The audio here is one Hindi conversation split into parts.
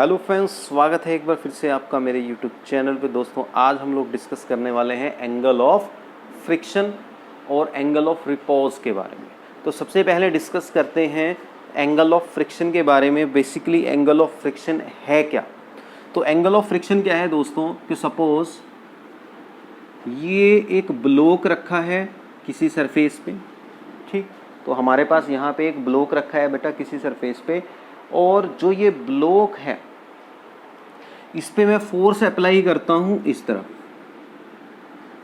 हेलो फ्रेंड्स, स्वागत है एक बार फिर से आपका मेरे यूट्यूब चैनल पे। दोस्तों आज हम लोग डिस्कस करने वाले हैं एंगल ऑफ फ्रिक्शन और एंगल ऑफ रिपोज के बारे में। तो सबसे पहले डिस्कस करते हैं एंगल ऑफ फ्रिक्शन के बारे में। बेसिकली एंगल ऑफ फ्रिक्शन है क्या? तो एंगल ऑफ फ्रिक्शन क्या है दोस्तों कि सपोज ये एक ब्लॉक रखा है किसी सरफेस पे, ठीक। तो हमारे पास यहाँ पे एक ब्लॉक रखा है बेटा किसी सरफेस पे, और जो ये ब्लॉक है इस पे मैं फोर्स अप्लाई करता हूँ। इस तरफ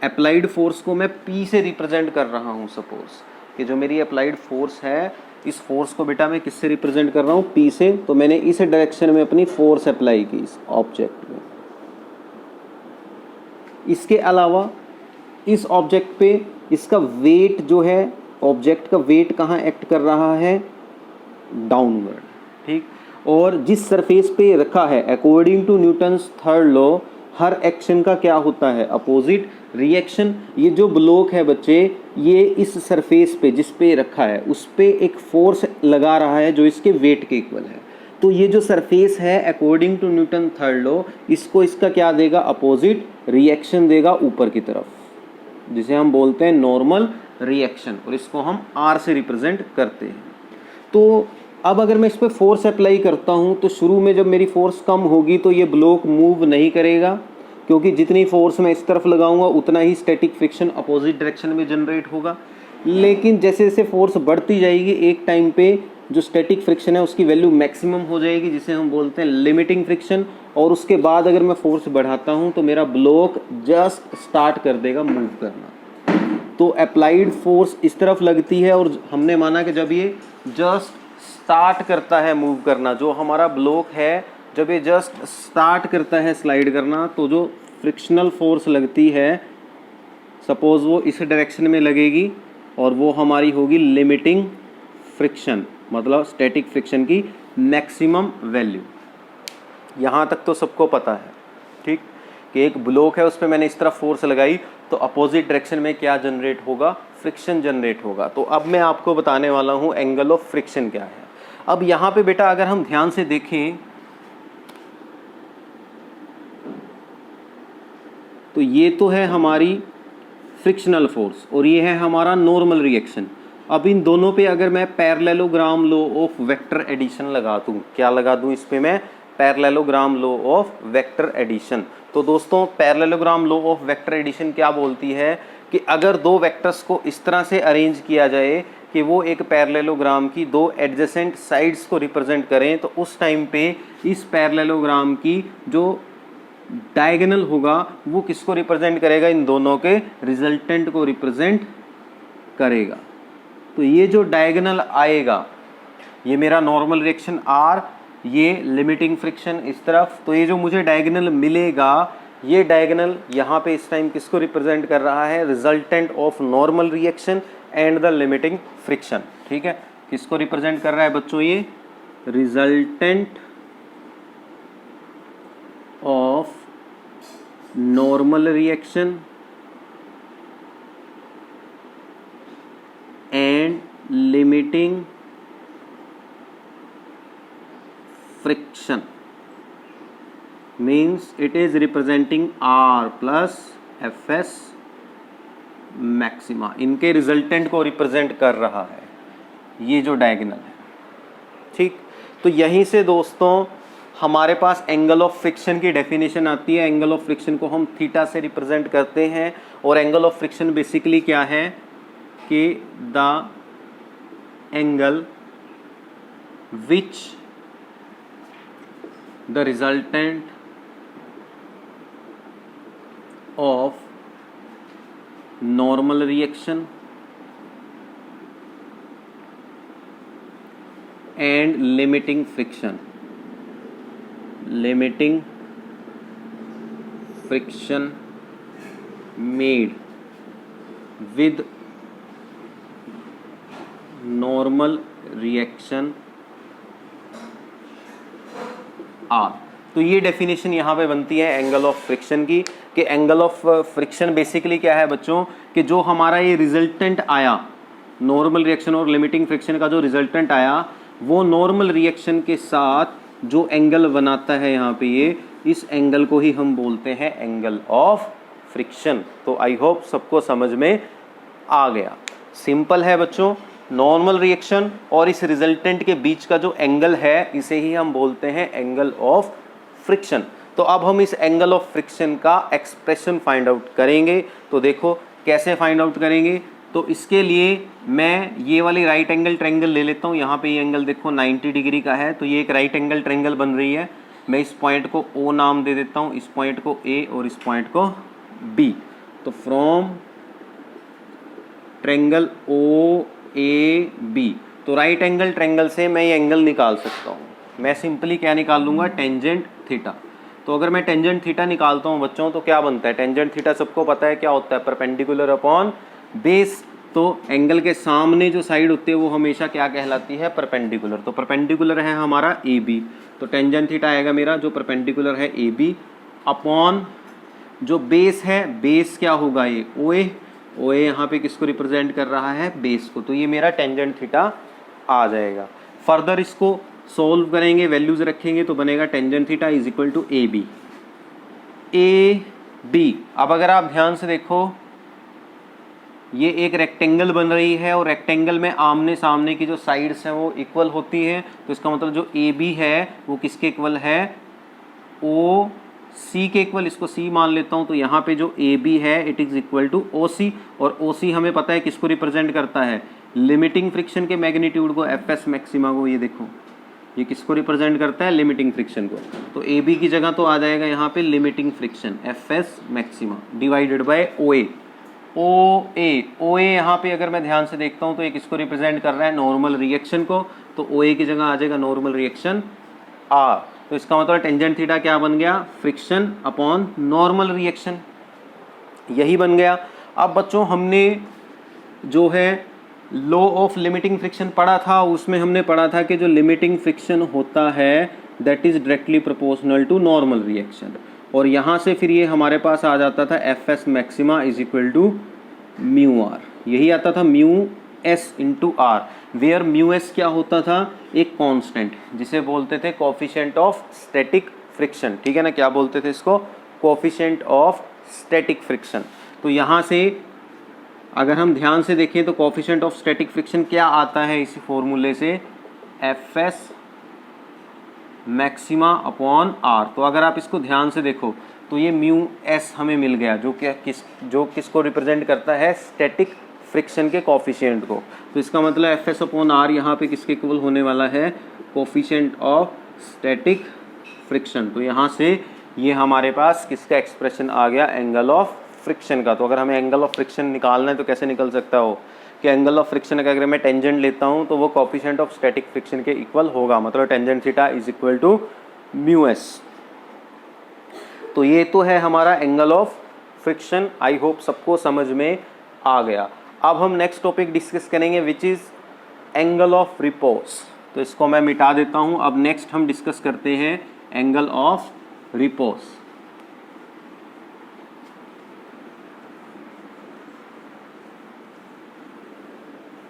अप्लाइड फोर्स को मैं P से रिप्रेजेंट कर रहा हूँ। सपोज कि जो मेरी अप्लाइड फोर्स है, इस फोर्स को बेटा मैं किससे रिप्रेजेंट कर रहा हूँ? P से। तो मैंने इस डायरेक्शन में अपनी फोर्स अप्लाई की इस ऑब्जेक्ट में। इसके अलावा इस ऑब्जेक्ट पे इसका वेट जो है, ऑब्जेक्ट का वेट कहाँ एक्ट कर रहा है? डाउनवर्ड, ठीक। और जिस सरफेस पे रखा है, according to Newton's third law, हर एक्शन का क्या होता है? Opposite reaction. ये जो ब्लॉक है बच्चे, ये इस सरफेस पे जिस पे रखा है उस पे एक फोर्स लगा रहा है जो इसके वेट के इक्वल है। तो ये जो सरफेस है according to Newton third law, इसको इसका क्या देगा? अपोजिट रिएक्शन देगा ऊपर की तरफ, जिसे हम बोलते हैं नॉर्मल रिएक्शन, और इसको हम R से रिप्रेजेंट करते हैं। तो अब अगर मैं इस पर फोर्स अप्लाई करता हूँ तो शुरू में जब मेरी फोर्स कम होगी तो ये ब्लॉक मूव नहीं करेगा, क्योंकि जितनी फोर्स मैं इस तरफ लगाऊंगा उतना ही स्टैटिक फ्रिक्शन अपोजिट डायरेक्शन में जनरेट होगा। लेकिन जैसे जैसे फोर्स बढ़ती जाएगी, एक टाइम पे जो स्टैटिक फ्रिक्शन है उसकी वैल्यू मैक्सिमम हो जाएगी, जिसे हम बोलते हैं लिमिटिंग फ्रिक्शन। और उसके बाद अगर मैं फोर्स बढ़ाता हूँ तो मेरा ब्लॉक जस्ट स्टार्ट कर देगा मूव करना। तो अप्लाइड फोर्स इस तरफ लगती है, और हमने माना कि जब ये जस्ट स्टार्ट करता है मूव करना, जो हमारा ब्लॉक है जब ये जस्ट स्टार्ट करता है स्लाइड करना, तो जो फ्रिक्शनल फोर्स लगती है, सपोज वो इस डायरेक्शन में लगेगी और वो हमारी होगी लिमिटिंग फ्रिक्शन, मतलब स्टैटिक फ्रिक्शन की मैक्सिमम वैल्यू। यहाँ तक तो सबको पता है, ठीक, कि एक ब्लॉक है उस पर मैंने इस तरफ फोर्स लगाई तो अपोजिट डायरेक्शन में क्या जनरेट होगा? फ्रिक्शन जनरेट होगा। तो अब मैं आपको बताने वाला हूँ एंगल ऑफ फ्रिक्शन क्या है। अब यहाँ पे बेटा अगर हम ध्यान से देखें तो ये तो है हमारी फ्रिक्शनल फोर्स और ये है हमारा नॉर्मल रिएक्शन। अब इन दोनों पे अगर मैं parallelogram law of vector addition लगा दूं, क्या लगा दूं इस पे मैं? Parallelogram law of vector addition. तो दोस्तों parallelogram law of vector addition क्या बोलती है कि अगर दो वेक्टर्स को इस तरह से अरेंज किया जाए कि वो एक पैरेललोग्राम की दो एडजेसेंट साइड्स को रिप्रेजेंट करें, तो उस टाइम पे इस पैरेललोग्राम की जो डायगोनल होगा वो किसको रिप्रेजेंट करेगा? इन दोनों के रिजल्टेंट को रिप्रेजेंट करेगा। तो ये जो डायगोनल आएगा, ये मेरा नॉर्मल रिएक्शन R, ये लिमिटिंग फ्रिक्शन इस तरफ। तो ये जो मुझे डायगोनल मिलेगा, ये डायगोनल यहाँ पे इस टाइम किसको रिप्रेजेंट कर रहा है? Resultant of normal reaction and the limiting friction, ठीक है। किसको रिप्रेजेंट कर रहा है बच्चों? ये resultant of normal reaction and limiting friction, means it is representing R plus Fs maxima. इनके रिजल्टेंट को रिप्रेजेंट कर रहा है ये जो डायगोनल है, ठीक। तो यहीं से दोस्तों हमारे पास एंगल ऑफ फ्रिक्शन की डेफिनेशन आती है। एंगल ऑफ फ्रिक्शन को हम थीटा से रिप्रेजेंट करते हैं, और एंगल ऑफ फ्रिक्शन बेसिकली क्या है कि the angle which the resultant of normal reaction and limiting friction, limiting friction made with normal reaction R। तो ये डेफिनेशन यहाँ पे बनती है एंगल ऑफ फ्रिक्शन की, कि एंगल ऑफ फ्रिक्शन बेसिकली क्या है बच्चों कि जो हमारा ये रिजल्टेंट आया नॉर्मल रिएक्शन और लिमिटिंग फ्रिक्शन का, जो रिजल्टेंट आया वो नॉर्मल रिएक्शन के साथ जो एंगल बनाता है यहाँ पे ये, इस एंगल को ही हम बोलते हैं एंगल ऑफ फ्रिक्शन। तो आई होप सबको समझ में आ गया। सिंपल है बच्चों, नॉर्मल रिएक्शन और इस रिजल्टेंट के बीच का जो एंगल है इसे ही हम बोलते हैं एंगल ऑफ फ्रिक्शन। तो अब हम इस एंगल ऑफ फ्रिक्शन का एक्सप्रेशन फाइंड आउट करेंगे। तो देखो कैसे फाइंड आउट करेंगे। तो इसके लिए मैं ये वाली राइट एंगल ट्रायंगल ले लेता हूँ। यहाँ पे ये एंगल देखो 90 डिग्री का है, तो ये एक राइट एंगल ट्रायंगल बन रही है। मैं इस पॉइंट को O नाम दे देता हूँ, इस पॉइंट को A और इस पॉइंट को B। तो फ्रॉम ट्रायंगल OAB, तो राइट एंगल ट्रायंगल से मैं ये एंगल निकाल सकता हूँ। मैं सिंपली क्या निकाल लूँगा, टेंजेंट थीटा। तो अगर मैं टेंजेंट थीटा निकालता हूँ बच्चों, तो क्या बनता है, टेंजेंट थीटा सबको पता है क्या होता है, परपेंडिकुलर अपॉन बेस। तो एंगल के सामने जो साइड होती है वो हमेशा क्या कहलाती है, परपेंडिकुलर। तो परपेंडिकुलर है हमारा AB, तो टेंजेंट थीटा आएगा मेरा जो परपेंडिकुलर है AB अपॉन जो बेस है, बेस क्या होगा ये OA। OA यहाँ पे किसको रिप्रेजेंट कर रहा है, बेस को। तो ये मेरा टेंजेंट थीटा आ जाएगा। फर्दर इसको सोल्व करेंगे, वैल्यूज रखेंगे, तो बनेगा tangent theta is equal to AB। अब अगर आप ध्यान से देखो, ये एक रेक्टेंगल बन रही है और रेक्टेंगल में आमने सामने की जो साइड्स हैं वो इक्वल होती है। तो इसका मतलब जो AB है वो किसके इक्वल है, OC के इक्वल। इसको C मान लेता हूँ। तो यहाँ पे जो AB है it is equal to OC, और OC हमें पता है किसको रिप्रेजेंट करता है, लिमिटिंग फ्रिक्शन के मैग्नीट्यूड को, FS मैक्सिमा को। ये देखो ये किसको रिप्रेजेंट करता है, लिमिटिंग फ्रिक्शन को। तो AB की जगह तो आ जाएगा यहाँ पे limiting friction FS maxima divided by OA यहाँ पे अगर मैं ध्यान से देखता हूँ तो ये किसको रिप्रेजेंट कर रहा है, नॉर्मल रिएक्शन को। तो OA की जगह आ जाएगा नॉर्मल रिएक्शन R। तो इसका मतलब टेंजेंट थीटा क्या बन गया, फ्रिक्शन अपॉन नॉर्मल रिएक्शन, यही बन गया। अब बच्चों हमने जो है लॉ ऑफ लिमिटिंग फ्रिक्शन पढ़ा था, उसमें हमने पढ़ा था कि जो लिमिटिंग फ्रिक्शन होता है that is directly proportional to normal reaction. और यहाँ से फिर ये हमारे पास आ जाता था FS maxima is equal to mu R, यही आता था mu S into R, where mu S क्या होता था, एक कांस्टेंट जिसे बोलते थे कोफिशिएंट ऑफ स्टैटिक फ्रिक्शन। ठीक है ना, क्या बोलते थे इसको, कोफिशिएंट ऑफ स्टैटिक फ्रिक्शन। तो यहाँ से अगर हम ध्यान से देखें तो कोफिशिएंट ऑफ स्टैटिक फ्रिक्शन क्या आता है इसी फॉर्मूले से, FS मैक्सिमा अपॉन R। तो अगर आप इसको ध्यान से देखो तो ये म्यू S हमें मिल गया जो किसको रिप्रेजेंट करता है, स्टैटिक फ्रिक्शन के कोफिशिएंट को। तो इसका मतलब FS अपॉन R यहाँ पे किसके इक्वल होने वाला है, कोफिशिएंट ऑफ स्टैटिक फ्रिक्शन। तो यहाँ से ये हमारे पास किसका एक्सप्रेशन आ गया, एंगल ऑफ फ्रिक्शन का। तो अगर हमें एंगल ऑफ फ्रिक्शन निकालना है तो कैसे निकल सकता हो कि एंगल ऑफ फ्रिक्शन का अगर मैं टेंजेंट लेता हूँ तो वो कोफिशिएंट ऑफ स्टैटिक फ्रिक्शन के इक्वल होगा, मतलब tangent theta is equal to mu S। तो ये तो है हमारा angle of friction. I hope सबको समझ में आ गया। अब हम नेक्स्ट टॉपिक डिस्कस करेंगे which is angle of repose. तो इसको मैं मिटा देता हूँ। अब नेक्स्ट हम डिस्कस करते हैं angle of repose.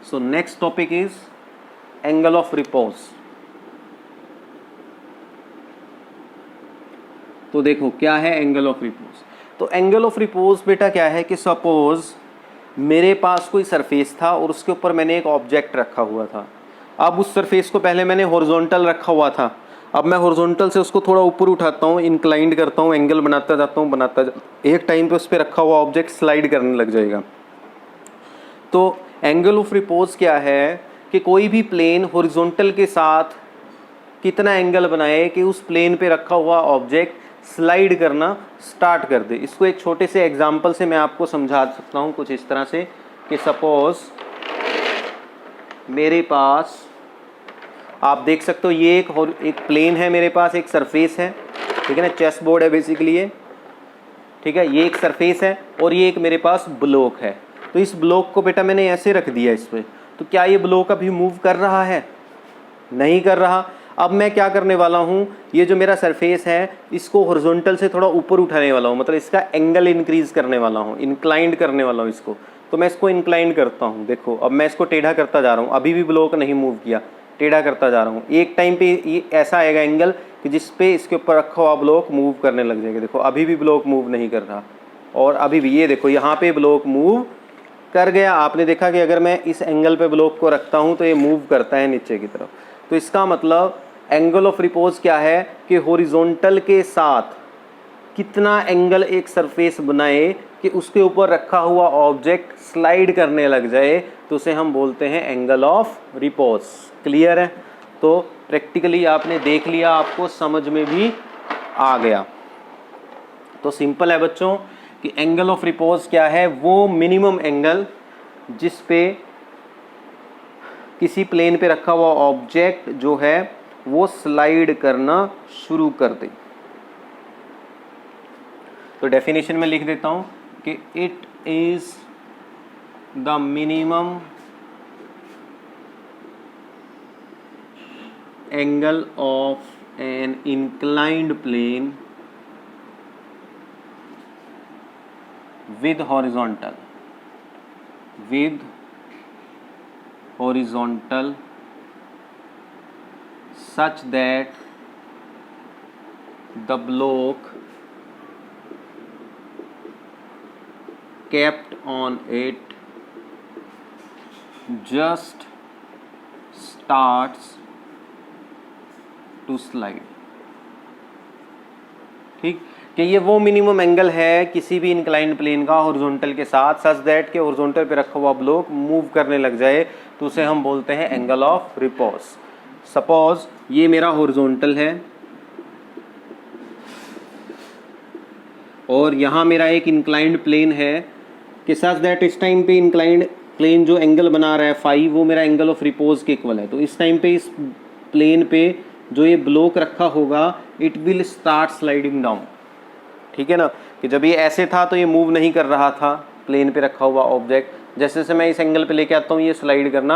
So next topic is angle of repose। तो देखो क्या है एंगल ऑफ रिपोज। तो एंगल ऑफ रिपोज बेटा क्या है कि सपोज मेरे पास कोई सरफेस था और उसके ऊपर मैंने एक ऑब्जेक्ट रखा हुआ था। अब उस सरफेस को पहले मैंने हॉरिजॉन्टल रखा हुआ था, अब मैं हॉरिजॉन्टल से उसको थोड़ा ऊपर उठाता हूँ, इंक्लाइंड करता हूँ, एंगल बनाता जाता हूँ, एक टाइम पे उस पर रखा हुआ ऑब्जेक्ट स्लाइड करने लग जाएगा। तो एंगल ऑफ रिपोज क्या है कि कोई भी प्लेन हॉरिजॉन्टल के साथ कितना एंगल बनाए कि उस प्लेन पे रखा हुआ ऑब्जेक्ट स्लाइड करना स्टार्ट कर दे। इसको एक छोटे से एग्जांपल से मैं आपको समझा सकता हूँ कुछ इस तरह से कि सपोज मेरे पास आप देख सकते हो ये एक प्लेन है, मेरे पास एक सरफेस है, ठीक है ना, चेस बोर्ड है बेसिकली ये, ठीक है, ये एक सरफेस है और ये एक मेरे पास ब्लॉक है। तो इस ब्लॉक को बेटा मैंने ऐसे रख दिया इस पे, तो क्या ये ब्लॉक अभी मूव कर रहा है, नहीं कर रहा। अब मैं क्या करने वाला हूँ, ये जो मेरा सरफेस है इसको हॉरिजॉन्टल से थोड़ा ऊपर उठाने वाला हूँ, मतलब इसका एंगल इंक्रीज करने वाला हूँ, इंक्लाइंड करने वाला हूँ इसको। तो मैं इसको इंक्लाइंड करता हूँ, देखो अब मैं इसको टेढ़ा करता जा रहा हूँ, अभी भी ब्लॉक नहीं मूव किया, टेढ़ा करता जा रहा हूँ, एक टाइम पे ये ऐसा आएगा एंगल कि जिस पे इसके ऊपर रखा हुआ ब्लॉक मूव करने लग जाएगा। देखो अभी भी ब्लॉक मूव नहीं कर रहा, और अभी भी ये देखो यहाँ पे ब्लॉक मूव कर गया। आपने देखा कि अगर मैं इस एंगल पे ब्लॉक को रखता हूँ तो ये मूव करता है नीचे की तरफ। तो इसका मतलब एंगल ऑफ रिपोज क्या है कि हॉरिजॉन्टल के साथ कितना एंगल एक सरफेस बनाए कि उसके ऊपर रखा हुआ ऑब्जेक्ट स्लाइड करने लग जाए, तो उसे हम बोलते हैं एंगल ऑफ रिपोज। क्लियर है? तो प्रैक्टिकली आपने देख लिया, आपको समझ में भी आ गया। तो सिंपल है बच्चों कि एंगल ऑफ रिपोज क्या है, वो मिनिमम एंगल जिस पे किसी प्लेन पे रखा हुआ ऑब्जेक्ट जो है वो स्लाइड करना शुरू कर दे। तो डेफिनेशन में लिख देता हूं कि it is the minimum angle of an inclined plane with horizontal such that the block kept on it just starts to slide। ठीक, कि ये वो मिनिमम एंगल है किसी भी इंक्लाइंड प्लेन का हॉरिजॉन्टल के साथ, सच दैट के हॉरिजॉन्टल पे रखा हुआ ब्लॉक मूव करने लग जाए, तो उसे हम बोलते हैं एंगल ऑफ रिपोज। सपोज ये मेरा हॉरिजॉन्टल है और यहाँ मेरा एक इंक्लाइंड प्लेन है कि सच दैट इस टाइम पे इंक्लाइंड प्लेन जो एंगल बना रहा है फाई, वो मेरा एंगल ऑफ रिपोज के इक्वल है। तो इस टाइम पे इस प्लेन पे जो ये ब्लॉक रखा होगा it will start sliding down. ठीक है ना, कि जब ये ऐसे था तो ये मूव नहीं कर रहा था प्लेन पे रखा हुआ ऑब्जेक्ट, जैसे जैसे मैं इस एंगल पे लेके आता हूँ ये स्लाइड करना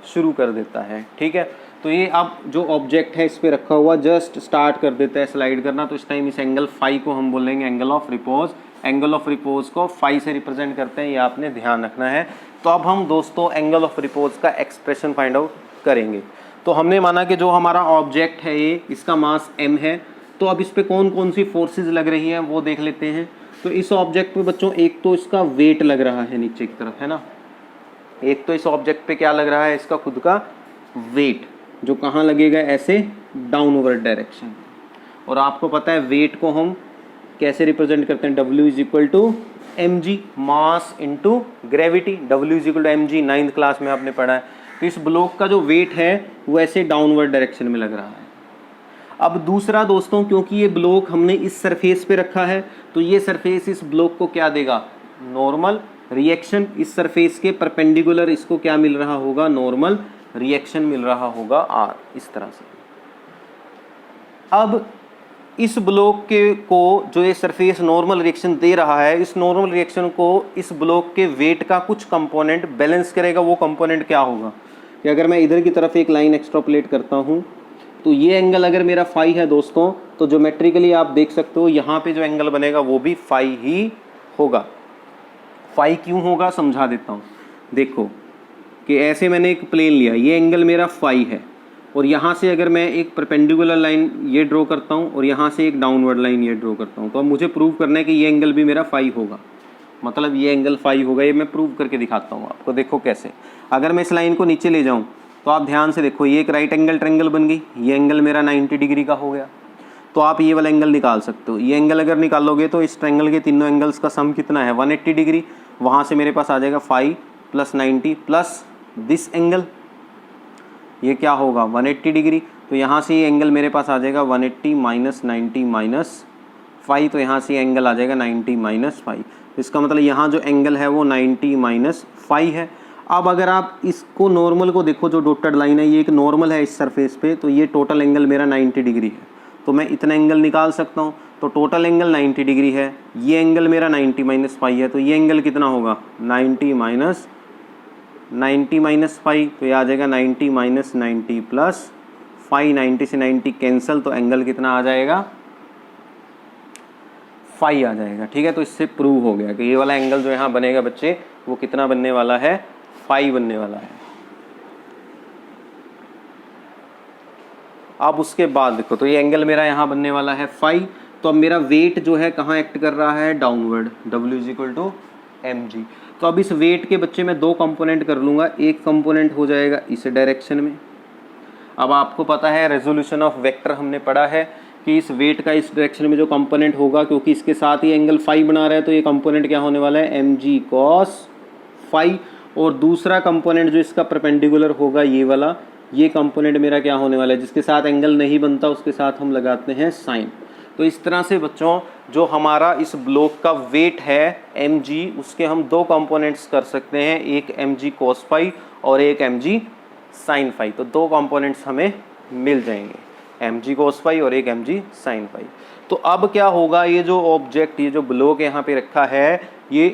शुरू कर देता है। ठीक है, तो ये अब जो ऑब्जेक्ट है इस पे रखा हुआ जस्ट स्टार्ट कर देता है स्लाइड करना, तो इस टाइम इस एंगल फाई को हम बोलेंगे angle of repose. Angle of repose को फाई से रिप्रेजेंट करते हैं, ये आपने ध्यान रखना है। तो अब हम दोस्तों एंगल ऑफ रिपोज का एक्सप्रेशन फाइंड आउट करेंगे। तो हमने माना कि जो हमारा ऑब्जेक्ट है ये, इसका मास m है, तो अब इस पे कौन कौन सी फोर्सेस लग रही हैं वो देख लेते हैं। तो इस ऑब्जेक्ट पे बच्चों एक तो इसका वेट लग रहा है नीचे की तरफ, है ना, एक तो इस ऑब्जेक्ट पे क्या लग रहा है, इसका खुद का वेट, जो कहाँ लगेगा, ऐसे डाउनवर्ड डायरेक्शन। और आपको पता है वेट को हम कैसे रिप्रेजेंट करते हैं, W is equal to mg, mass into gravity. W is equal to mg 9th class में आपने पढ़ा है। तो इस ब्लॉक का जो वेट है वो ऐसे डाउनवर्ड डायरेक्शन में लग रहा है। अब दूसरा दोस्तों, क्योंकि ये ब्लॉक हमने इस सरफेस पे रखा है तो ये सरफेस इस ब्लॉक को क्या देगा, नॉर्मल रिएक्शन। इस सरफेस के परपेंडिकुलर इसको क्या मिल रहा होगा, नॉर्मल रिएक्शन मिल रहा होगा r, इस तरह से। अब इस ब्लॉक के को जो ये सरफेस नॉर्मल रिएक्शन दे रहा है, इस नॉर्मल रिएक्शन को इस ब्लॉक के वेट का कुछ कंपोनेंट बैलेंस करेगा। वो कंपोनेंट क्या होगा कि अगर मैं इधर की तरफ एक लाइन एक्सट्रापोलेट करता हूँ तो ये एंगल अगर मेरा फाई है दोस्तों, तो ज्योमेट्रिकली आप देख सकते हो यहाँ पे जो एंगल बनेगा वो भी फाई ही होगा। फाई क्यों होगा समझा देता हूँ। देखो कि ऐसे मैंने एक प्लेन लिया, ये एंगल मेरा फाई है, और यहाँ से अगर मैं एक परपेंडिकुलर लाइन ये ड्रॉ करता हूँ और यहाँ से एक डाउनवर्ड लाइन ये ड्रॉ करता हूँ, तो अब मुझे प्रूव करना है कि ये एंगल भी मेरा फाई होगा, मतलब ये एंगल फाई होगा। ये मैं प्रूव करके दिखाता हूँ आपको। देखो कैसे, अगर मैं इस लाइन को नीचे ले जाऊँ तो आप ध्यान से देखो, ये एक राइट एंगल ट्रायंगल बन गई, ये एंगल मेरा 90 डिग्री का हो गया। तो आप ये वाला एंगल निकाल सकते हो। ये एंगल अगर निकालोगे तो इस ट्रायंगल के तीनों एंगल्स का सम कितना है, 180 डिग्री। वहाँ से मेरे पास आ जाएगा 5 + 90 प्लस दिस एंगल, ये क्या होगा 180 डिग्री। तो यहाँ से ये एंगल मेरे पास आ जाएगा 180 - 90 - 5, तो यहाँ से एंगल आ जाएगा 90 - 5। इसका मतलब यहाँ जो एंगल है वो 90 - 5 है। अब अगर आप इसको नॉर्मल को देखो, जो डॉटेड लाइन है ये एक नॉर्मल है इस सरफेस पे, तो ये टोटल एंगल मेरा 90 डिग्री है, तो मैं इतना एंगल निकाल सकता हूँ। तो टोटल एंगल 90 डिग्री है, ये एंगल मेरा 90 - 5 है, तो ये एंगल कितना होगा 90 - 5, तो ये आ जाएगा 90 - 90 प्लस 5, 90 से 90 कैंसिल, तो एंगल कितना आ जाएगा 5 आ जाएगा। ठीक है, तो इससे प्रूव हो गया कि ये वाला एंगल जो यहाँ बनेगा बच्चे वो कितना बनने वाला है, 5 बनने वाला है। अब उसके बाद देखो, तो ये एंगल मेरा यहाँ बनने वाला है फाई, तो अब मेरा वेट जो है कहाँ एक्ट कर रहा है, downward, W is equal to mg। तो अब इस वेट के बच्चे मैं दो कंपोनेंट कर लूँगा, एक कंपोनेंट हो जाएगा इस डायरेक्शन में। अब आपको पता है रेजोल्यूशन ऑफ वेक्टर हमने पढ़ा है कि इस वेट का इस डायरेक्शन में जो कंपोनेंट होगा, क्योंकि इसके साथ ही एंगल फाई बना रहा है, तो ये कंपोनेंट क्या होने वाला है, mg cos फाई। और दूसरा कंपोनेंट जो इसका परपेंडिकुलर होगा ये वाला, ये कंपोनेंट मेरा क्या होने वाला है, जिसके साथ एंगल नहीं बनता उसके साथ हम लगाते हैं साइन। तो इस तरह से बच्चों जो हमारा इस ब्लॉक का वेट है mg, उसके हम दो कंपोनेंट्स कर सकते हैं, एक mg cos फाई और एक mg sin फाई। तो दो कंपोनेंट्स हमें मिल जाएंगे, mg cos फाई और एक mg sin फाई। तो अब क्या होगा, ये जो ऑब्जेक्ट, ये जो ब्लॉक यहाँ पे रखा है, ये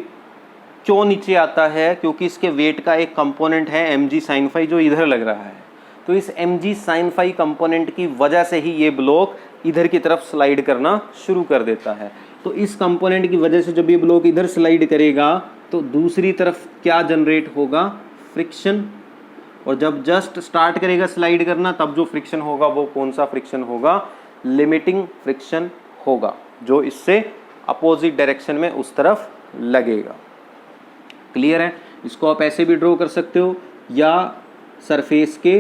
क्यों नीचे आता है, क्योंकि इसके वेट का एक कंपोनेंट है mg sin फाई जो इधर लग रहा है। तो इस mg sin फाई कंपोनेंट की वजह से ही ये ब्लॉक इधर की तरफ स्लाइड करना शुरू कर देता है। तो इस कंपोनेंट की वजह से जब ये ब्लॉक इधर स्लाइड करेगा तो दूसरी तरफ क्या जनरेट होगा, फ्रिक्शन। और जब जस्ट स्टार्ट करेगा स्लाइड करना तब जो फ्रिक्शन होगा वो कौन सा फ्रिक्शन होगा, लिमिटिंग फ्रिक्शन होगा, जो इससे अपोजिट डायरेक्शन में उस तरफ लगेगा। क्लियर है? इसको आप ऐसे भी ड्रॉ कर सकते हो या सरफेस के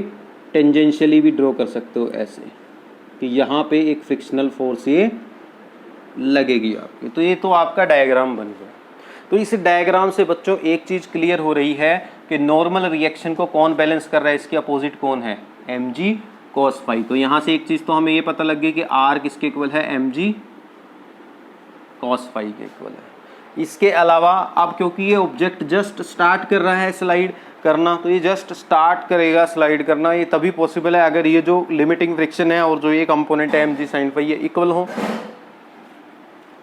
टेंजेंशियली भी ड्रॉ कर सकते हो, ऐसे कि यहाँ पे एक फ्रिक्शनल फोर्स ये लगेगी आपकी। तो ये तो आपका डायग्राम बन गया। तो इस डायग्राम से बच्चों एक चीज़ क्लियर हो रही है कि नॉर्मल रिएक्शन को कौन बैलेंस कर रहा है, इसके अपोजिट कौन है, mg cos फाई। तो यहाँ से एक चीज़ तो हमें ये पता लग गई कि r किसके इक्वल है, mg cos फाई के इक्वल है। इसके अलावा अब क्योंकि ये ऑब्जेक्ट जस्ट स्टार्ट कर रहा है स्लाइड करना, तो ये जस्ट स्टार्ट करेगा स्लाइड करना, ये तभी पॉसिबल है अगर ये जो लिमिटिंग फ्रिक्शन है और जो ये कंपोनेंट है mg sin फाई ये इक्वल हो।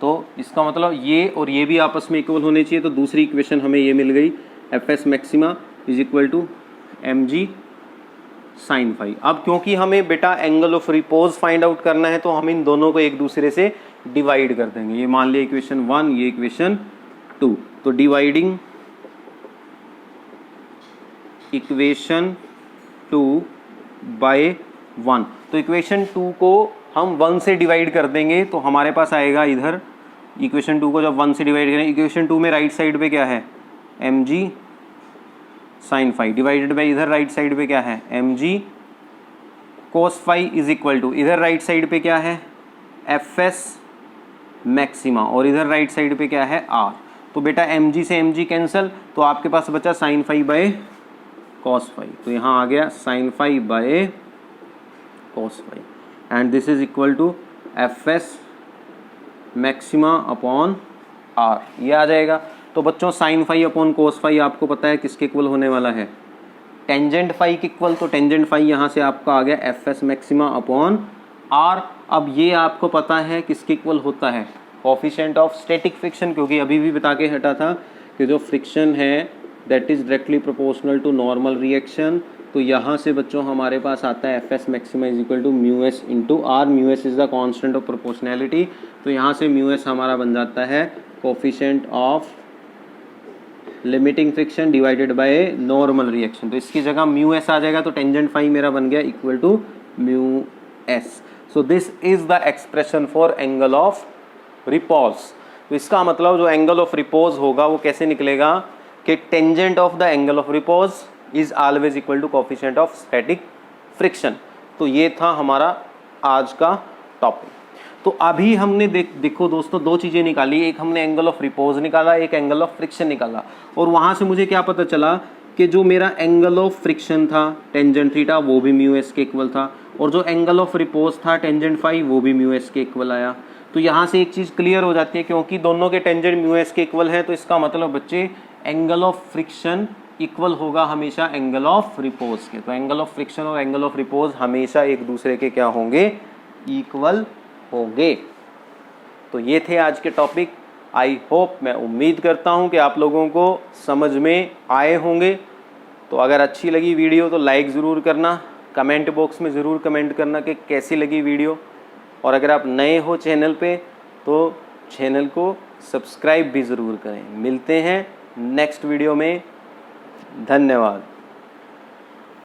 तो इसका मतलब ये और ये भी आपस में इक्वल होने चाहिए। तो दूसरी इक्वेशन हमें ये मिल गई, fs maxima is equal to mg sin phi. अब क्योंकि हमें बेटा angle of repose find out करना है तो हम इन दोनों को एक दूसरे से डिवाइड कर देंगे। ये मान लिया इक्वेशन 1, ये इक्वेशन 2। तो डिवाइडिंग इक्वेशन 2 बाय 1, तो इक्वेशन 2 को हम 1 से डिवाइड कर देंगे तो हमारे पास आएगा इधर, इक्वेशन 2 को जब 1 से डिवाइड करें, इक्वेशन 2 में राइट साइड पे क्या है, mg sin phi divided by इधर राइट साइड पे क्या है, mg cos phi is equal to इधर राइट साइड पे क्या है, fs मैक्सिमा और इधर राइट साइड पे क्या है, r। तो बेटा mg से mg कैंसिल, तो आपके पास बचा sin phi by cos phi. तो यहाँ आ गया sin phi by cos phi and this is equal to fs maxima upon r, ये आ जाएगा। तो बच्चों sin phi upon cos phi आपको पता है किसके इक्वल होने वाला है, टेंजेंट फाई के इक्वल। तो टेंजेंट फाई यहाँ से आपका आ गया fs मैक्सिमा अपॉन r। अब ये आपको पता है किसके इक्वल होता है, कोफिशिएंट ऑफ स्टैटिक फ्रिक्शन, क्योंकि अभी भी बता के हटा था कि जो फ्रिक्शन है that is directly proportional to normal reaction. तो यहाँ से बच्चों हमारे पास आता है fs maxima is equal to mu S into R. Mu S is the constant of proportionality. तो यहाँ से म्यू एस हमारा बन जाता है coefficient of limiting friction divided by normal reaction. तो इसकी जगह म्यू एस आ जाएगा, तो टेंजेंट फाई मेरा बन गया equal to mu S. So this is the expression for angle of repose. तो इसका मतलब जो एंगल ऑफ रिपोज होगा वो कैसे निकलेगा कि tangent of the angle of repose is always equal to coefficient of static friction. तो ये था हमारा आज का टॉपिक। तो अभी हमने देखो दोस्तों दो चीज़ें निकाली, एक हमने एंगल ऑफ रिपोज निकाला, एक एंगल ऑफ फ्रिक्शन निकाला। और वहाँ से मुझे क्या पता चला कि जो मेरा एंगल ऑफ फ्रिक्शन था टेंजेंट थीटा वो भी म्यू एस के इक्वल था, और जो एंगल ऑफ रिपोज था टेंजेंट फाई वो भी म्यू एस के इक्वल आया। तो यहाँ से एक चीज़ क्लियर हो जाती है, क्योंकि दोनों के टेंजेंट म्यू एस के इक्वल है, तो इसका मतलब बच्चे एंगल ऑफ फ्रिक्शन इक्वल होगा हमेशा एंगल ऑफ रिपोज के। तो एंगल ऑफ फ्रिक्शन और एंगल ऑफ रिपोज हमेशा एक दूसरे के क्या होंगे, इक्वल होंगे। तो ये थे आज के टॉपिक। आई होप, मैं उम्मीद करता हूँ कि आप लोगों को समझ में आए होंगे। तो अगर अच्छी लगी वीडियो तो लाइक ज़रूर करना, कमेंट बॉक्स में ज़रूर कमेंट करना कि कैसी लगी वीडियो, और अगर आप नए हो चैनल पे तो चैनल को सब्सक्राइब भी ज़रूर करें। मिलते हैं नेक्स्ट वीडियो में, धन्यवाद।